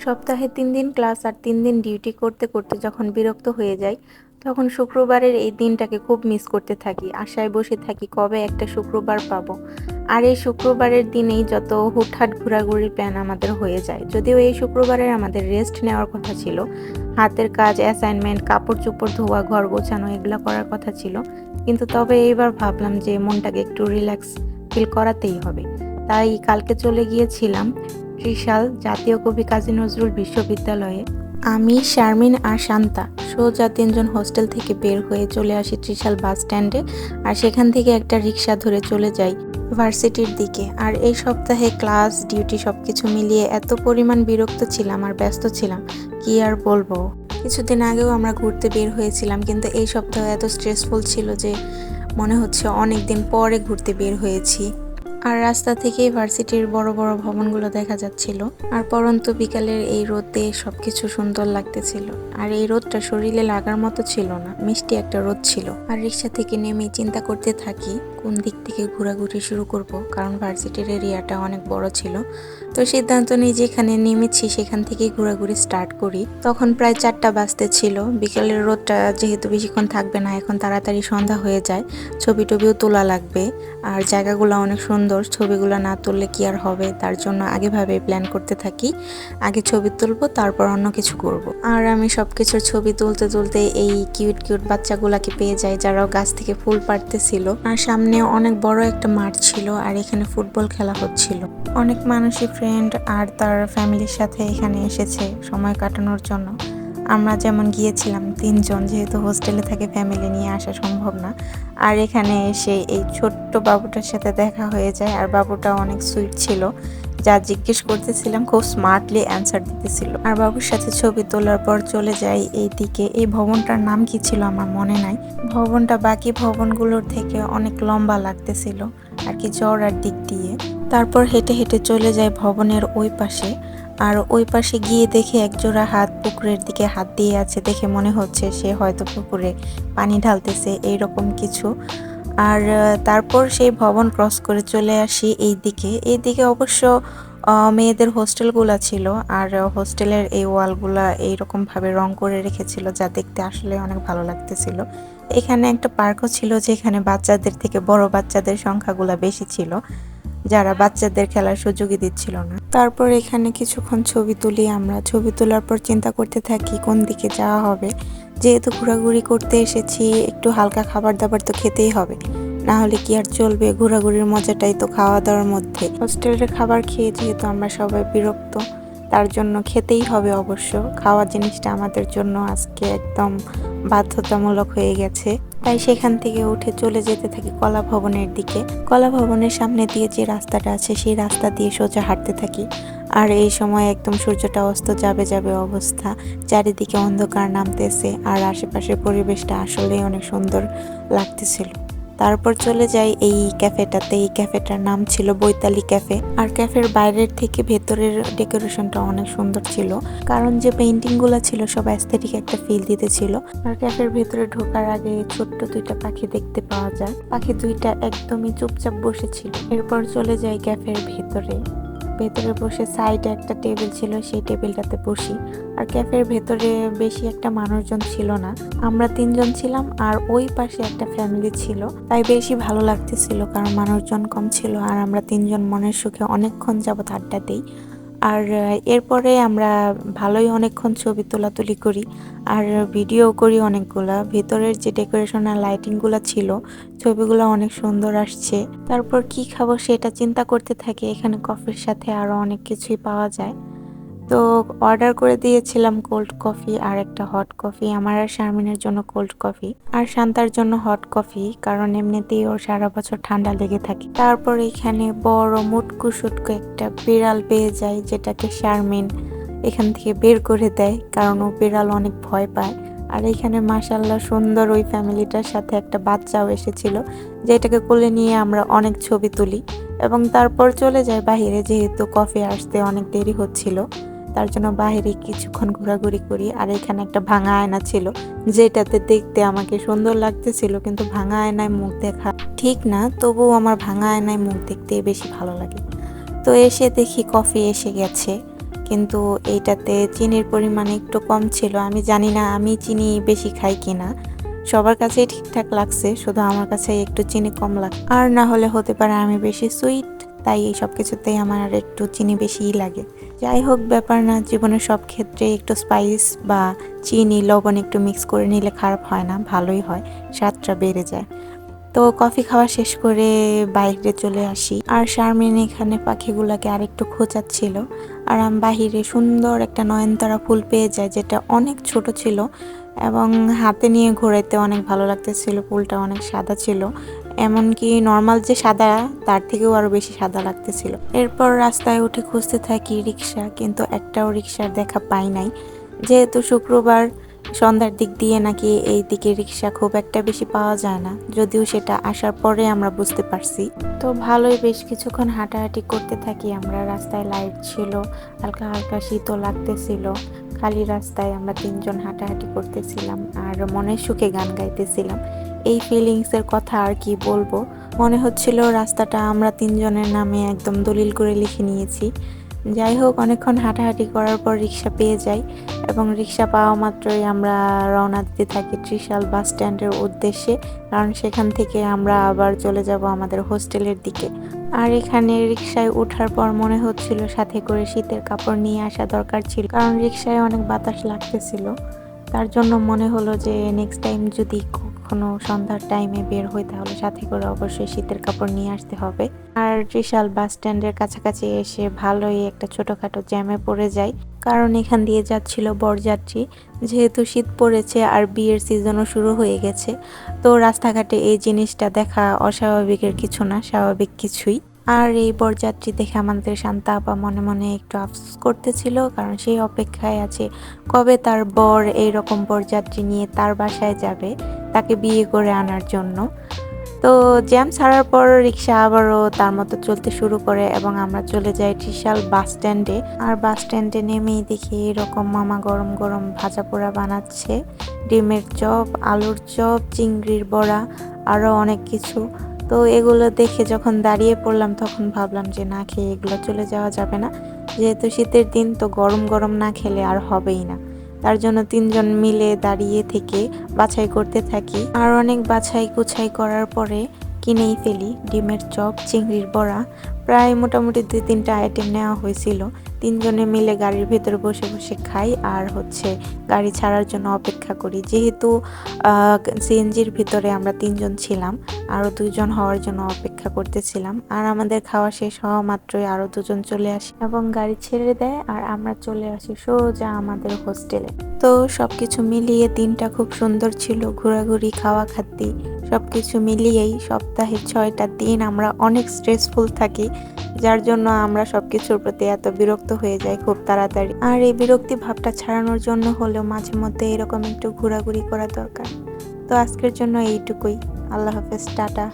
সপ্তাহে ৩ দিন ক্লাস আর ৩ দিন ডিউটি করতে, করতে যখন বিরক্ত হয়ে যাই, তখন শুক্রবারের এই দিনটাকে খুব মিস করতে থাকি। আশায় বসে থাকি কবে একটা শুক্রবার পাবো। আর এই শুক্রবারের দিনেই যত হুটহাট ঘোরাঘুরির প্ল্যান আমাদের হয়ে যায়। যদিও এই শুক্রবারে আমাদের রেস্ট নেওয়ার কথা ছিল। হাতের কাজ, অ্যাসাইনমেন্ট, কাপড়-চোপড় ধোয়া, ঘর গোছানো এগুলা করার কথা ছিল। কিন্তু তবে এইবার ভাবলাম যে মনটাকে একটু রিল্যাক্স ফিল করাতেই হবে। তাই কালকে চলে গিয়েছিলাম ত্রিশাল জাতীয় কবি কাজী নজরুল বিশ্ববিদ্যালয়ে। আমি, শারমিন আর শান্তা সোজা ৩ জন হোস্টেল থেকে বের হয়ে চলে আসি ত্রিশাল বাস স্ট্যান্ডে। আর সেখান থেকে একটা রিক্সা ধরে চলে যাই ভার্সিটির দিকে। আর এই সপ্তাহে ক্লাস, ডিউটি সবকিছু মিলিয়ে এত পরিমাণ বিরক্ত ছিলাম আর ব্যস্ত ছিলাম, কি আর বলবো। কিছুদিন আগেও আমরা ঘুরতে বের হয়েছিলাম, কিন্তু এই সপ্তাহ এত স্ট্রেসফুল ছিল যে মনে হচ্ছে অনেক দিন পরে ঘুরতে বের হয়েছি। আর রাস্তা থেকেই ভার্সিটির বড় বড় ভবনগুলো দেখা যাচ্ছিল। আর পরন্ত বিকালের এই রোদে সবকিছু সুন্দর লাগতেছিল। আর এই রোদটা শরীরে লাগার মতো ছিল না, মিষ্টি একটা রোদ ছিল। আর রিক্সা থেকে নেমে চিন্তা করতে থাকি কোন দিক থেকে ঘোরাঘুরি শুরু করব, কারণ ভার্সিটির এরিয়াটা অনেক বড় ছিল। তো সিদ্ধান্ত নিয়ে যেখানে নেমেছি সেখান থেকেই ঘোরাঘুরি স্টার্ট করি। তখন প্রায় 4টা বাজতে ছিল। বিকেলের রোদটা যেহেতু বেশিক্ষণ থাকবে না, এখন তাড়াতাড়ি সন্ধ্যা হয়ে যায়। ছবি টবিও তোলা লাগবে। আর জায়গাগুলো অনেক সুন্দর, ছবিগুলো না তুললে কি আর হবে, তার জন্য আগেভাবে প্ল্যান করতে থাকি। আগে ছবি তুলবো, তারপর অন্য কিছু করব। আর আমি সবকিছুর ছবি তুলতে তুলতে এই কিউট কিউট বাচ্চাগুলাকে পেয়ে যাই, যারাও গাছ থেকে ফুল পাড়তেছিল। আর সামনে অনেক বড় একটা মাঠ ছিল, আর এখানে ফুটবল খেলা হচ্ছিল। অনেক মানুষই ফ্রেন্ড আর তার ফ্যামিলির সাথে এখানে এসেছে সময় কাটানোর জন্য। আমরা যেমন গিয়েছিলাম 3 জন, যেহেতু হোস্টেলে থেকে ফ্যামিলি নিয়ে আসা সম্ভব না। আর এখানে এসে এই ছোট্ট বাবুটার সাথে দেখা হয়ে যায়। আর বাবুটা অনেক সুইট ছিল, যা জিজ্ঞেস করতেছিলাম খুব স্মার্টলি অ্যান্সার দিতেছিল। আর বাবুর সাথে ছবি তোলার পর চলে যাই এই দিকে। এই ভবনটার নাম কি ছিল আমার মনে নাই। ভবনটা বাকি ভবনগুলোর থেকে অনেক লম্বা লাগতেছিল আর কি চওড়ার দিক দিয়ে। তারপর হেঁটে হেঁটে চলে যায় ভবনের ওই পাশে। আর ওই পাশে গিয়ে দেখে একজোড়া হাত পুকুরের দিকে হাত দিয়ে আছে, দেখে মনে হচ্ছে সে হয়তো পুকুরে পানি ঢালতেছে, এইরকম কিছু। আর তারপর সেই ভবন ক্রস করে চলে আসি এইদিকে অবশ্য মেয়েদের হোস্টেলগুলা ছিল। আর হোস্টেলের এই ওয়ালগুলা এইরকম ভাবে রং করে রেখেছিল, যা দেখতে আসলে অনেক ভালো লাগতেছিল। এখানে একটা পার্কও ছিল, যেখানে বাচ্চাদের থেকে বড় বাচ্চাদের সংখ্যাগুলা বেশি ছিল, যারা বাচ্চাদের খেলার সুযোগই দিচ্ছিল না। তারপর এখানে কিছুক্ষণ ছবি তুলি আমরা। ছবি তোলার পর চিন্তা করতে থাকি কোন দিকে যাওয়া হবে। যেহেতু ঘোরাঘুরি করতে এসেছি, একটু হালকা খাবার দাবার তো খেতেই হবে, না হলে কি আর চলবে। ঘোরাঘুরির মজাটাই তো খাওয়া দাওয়ার মধ্যে। হোস্টেলের খাবার খেয়ে যেহেতু আমরা সবাই বিরক্ত, তার জন্য খেতেই হবে অবশ্য। খাওয়ার জিনিসটা আমাদের জন্য আজকে একদম বাধ্যতামূলক হয়ে গেছে। তাই সেখান থেকে উঠে চলে যেতে থাকি কলা ভবনের দিকে। কলা ভবনের সামনে দিয়ে যে রাস্তাটা আছে, সেই রাস্তা দিয়ে সোজা হাঁটতে থাকি। আর এই সময় একদম সূর্যটা অস্ত যাবে যাবে অবস্থা, চারিদিকে অন্ধকার নামতেছে, আর আশেপাশের পরিবেশটা আসলেই অনেক সুন্দর লাগতেছিল। তারপর চলে যাই এই ক্যাফেটাতে। এই ক্যাফেটার নাম ছিল বৈতালি ক্যাফে। আর ক্যাফের বাইরের থেকে ভেতরের ডেকোরেশনটা অনেক সুন্দর ছিল, কারণ যে পেইন্টিং গুলো ছিল সব অ্যাস্থেটিক একটা ফিল দিতেছিল। আর ক্যাফের ভেতরে ঢোকার আগে ছোট্ট 2টা পাখি দেখতে পাওয়া যায়। পাখি 2টা একদমই চুপচাপ বসেছিল। এরপর চলে যাই ক্যাফের ভেতরে। ভেতরে বসে সাইডে একটা টেবিল ছিল, সেই টেবিলটাতে বসি। আর ক্যাফের ভেতরে বেশি একটা মানুষজন ছিল না, আমরা 3 জন ছিলাম আর ওই পাশে একটা ফ্যামিলি ছিল। তাই বেশি ভালো লাগতেছিল, কারণ মানুষজন কম ছিল। আর আমরা 3 জন মনের সুখে অনেকক্ষণ যাবত আড্ডা দিই। আর এরপরে আমরা ভালোই অনেকক্ষণ ছবি তোলাতুলি করি আর ভিডিও করি অনেকগুলা। ভেতরের যে ডেকোরেশন আর লাইটিংগুলো ছিল, ছবিগুলো অনেক সুন্দর আসছে। তারপর কি খাবো সেটা চিন্তা করতে থাকি। এখানে কফির সাথে আরো অনেক কিছুই পাওয়া যায়। তো অর্ডার করে দিয়েছিলাম কোল্ড কফি আর একটা হট কফি। আমার আর শারমিনের জন্য কোল্ড কফি, আর শান্তার জন্য হট কফি, কারণ এমনিতেই ওর সারা বছর ঠান্ডা লেগে থাকে। তারপর এখানে বড় মুটকু সুটকু একটা বিড়াল পেয়ে যায়, যেটাকে শারমিন এখান থেকে বের করে দেয়, কারণ ও বিড়াল অনেক ভয় পায়। আর এখানে মাশাআল্লাহ সুন্দর ওই ফ্যামিলিটার সাথে একটা বাচ্চাও এসেছিল, যেটাকে কোলে নিয়ে আমরা অনেক ছবি তুলি। এবং তারপর চলে যায় বাহিরে, যেহেতু কফি আসতে অনেক দেরি হচ্ছিল, তার জন্য বাইরে কিছুক্ষণ ঘোরাঘুরি করি। আর এখানে একটা ভাঙা আয়না ছিল, যেটাতে দেখতে আমাকে সুন্দর লাগতেছিল, কিন্তু ভাঙা আয়নায় মুখ দেখা ঠিক না, তবুও আমার ভাঙা আয়নায় মুখ দেখতে বেশি ভালো লাগে। তো এসে দেখি কফি এসে গেছে, কিন্তু এইটাতে চিনির পরিমাণ একটু কম ছিল। আমি জানি না আমি চিনি বেশি খাই কিনা, সবার কাছেই ঠিকঠাক লাগছে, শুধু আমার কাছে একটু চিনি কম লাগে। আর না হলে হতে পারে আমি বেশি সুইট, তাই এই সব কিছুতেই আমার একটু চিনি বেশিই লাগে। যাই হোক, ব্যাপার না, জীবনের সব ক্ষেত্রে একটু স্পাইস বা চিনি লবণ একটু মিক্স করে নিলে খারাপ হয় না, ভালোই হয়, স্বাদটা বেড়ে যায়। তো কফি খাওয়া শেষ করে বাইরে চলে আসি, আর শারমিন এখানে পাখিগুলোকে আরেকটু খোঁচাচ্ছিল। আর আমি বাহিরে সুন্দর একটা নয়নতারা ফুল পেয়ে যাই, যেটা অনেক ছোট ছিল এবং হাতে নিয়ে ঘোরাইতে অনেক ভালো লাগতেছিল। ফুলটা অনেক সাদা ছিল, এমনকি নর্মাল যে সাদা তার থেকেও আরো বেশি সাদা লাগতেছিল। এরপর রাস্তায় উঠে খুঁজতে থাকি রিক্সা, কিন্তু একটাও রিক্সার দেখা পাই নাই। যেহেতু শুক্রবার, সন্ধ্যার দিক দিয়ে নাকি এই দিকে রিক্সা খুব একটা বেশি পাওয়া যায় না, যদিও সেটা আসার পরে আমরা বুঝতে পারছি। তো ভালোই বেশ কিছুক্ষণ হাঁটাহাঁটি করতে থাকি আমরা। রাস্তায় লাইট ছিল, হালকা হালকা শীতও লাগতেছিল। খালি রাস্তায় আমরা তিনজন হাঁটাহাঁটি করতেছিলাম আর মনের সুখে গান গাইতেছিলাম। এই ফিলিংসের কথা আর কি বলবো, মনে হচ্ছিল রাস্তাটা আমরা তিনজনের নামে একদম দলিল করে লিখে নিয়েছি। যাই হোক, অনেকক্ষণ হাঁটাহাঁটি করার পর রিক্সা পেয়ে যাই এবং রিক্সা পাওয়া মাত্রই আমরা রওনা দিতে থাকি ত্রিশাল বাস স্ট্যান্ডের উদ্দেশ্যে, কারণ সেখান থেকে আমরা আবার চলে যাব আমাদের হোস্টেলের দিকে। আর এখানে রিক্সায় ওঠার পর মনে হচ্ছিল সাথে করে শীতের কাপড় নিয়ে আসা দরকার ছিল, কারণ রিক্সায় অনেক বাতাস লাগতেছিল। তার জন্য মনে হলো যে নেক্সট টাইম যদি কখনো সন্ধ্যার টাইমে বের হই তাহলে সাথে করে অবশ্যই শীতের কাপড় নিয়ে আসতে হবে। আর ত্রিশাল বাস স্ট্যান্ডের কাছাকাছি এসে ভালোই একটা ছোটখাটো জ্যামে পড়ে যাই, কারণ এখান দিয়ে যাচ্ছিল বরযাত্রী। যেহেতু শীত পড়েছে আর বিয়ের সিজনও শুরু হয়ে গেছে, তো রাস্তাঘাটে এই জিনিসটা দেখা অস্বাভাবিকের কিছু না, স্বাভাবিক কিছুই। আর এই বরযাত্রী দেখে আমাদের শান্তা আপা মনে মনে একটু আফসোস করতেছিল, কারণ সেই অপেক্ষায় আছে কবে তার বর এইরকম বরযাত্রী নিয়ে তার বাসায় যাবে তাকে বিয়ে করে আনার জন্য। তো জ্যাম ছাড়ার পর রিক্সা আবারও তার মতো চলতে শুরু করে এবং আমরা চলে যাই ত্রিশাল বাস স্ট্যান্ডে। আর বাস স্ট্যান্ডে নেমেই দেখি এরকম মামা গরম গরম ভাজা পোড়া বানাচ্ছে, ডিমের চপ, আলুর চপ, চিংড়ির বড়া, আরও অনেক কিছু। তো এগুলো দেখে যখন দাঁড়িয়ে পড়লাম তখন ভাবলাম যে না খেয়ে এগুলো চলে যাওয়া যাবে না, যেহেতু শীতের দিন, তো গরম গরম না খেলে আর হবেই না। তার জন্য তিনজন মিলে দাঁড়িয়ে থেকে বাছাই করতে থাকি, আর অনেক বাছাই কুছাই করার পরে কিনেই ফেলি ডিমের চপ, চিংড়ির বড়া। প্রায় মোটামুটি 2-3টা আইটেম নেওয়া হয়েছিল। তিনজনে মিলে গাড়ির ভেতরে বসে বসে খাই আর গাড়ি ছাড়ার জন্য অপেক্ষা করি। যেহেতু সিএনজির ভিতরে আমরা তিনজন ছিলাম, আরও 2জন হওয়ার জন্য অপেক্ষা করতেছিলাম। আর আমাদের খাওয়া শেষ হওয়া মাত্রই আরও 2জন চলে আসে এবং গাড়ি ছেড়ে দেয়, আর আমরা চলে আসি সোজা আমাদের হোস্টেলে। তো সবকিছু মিলিয়ে দিনটা খুব সুন্দর ছিল, ঘোরাঘুরি, খাওয়া খাদ্যি সবকিছু মিলিয়েই সপ্তাহে 6টা দিন আমরা অনেক স্ট্রেসফুল থাকি, যার জন্য আমরা সবকিছুর প্রতি এত বিরক্ত হয়ে যাই খুব তাড়াতাড়ি। আর এই বিরক্তি ভাবটা ছাড়ানোর জন্য হলেও মাঝে মধ্যে এরকম একটু ঘোরাঘুরি করা দরকার। তো আজকের জন্য এইটুকুই। আল্লাহ হাফেজ, টাটা।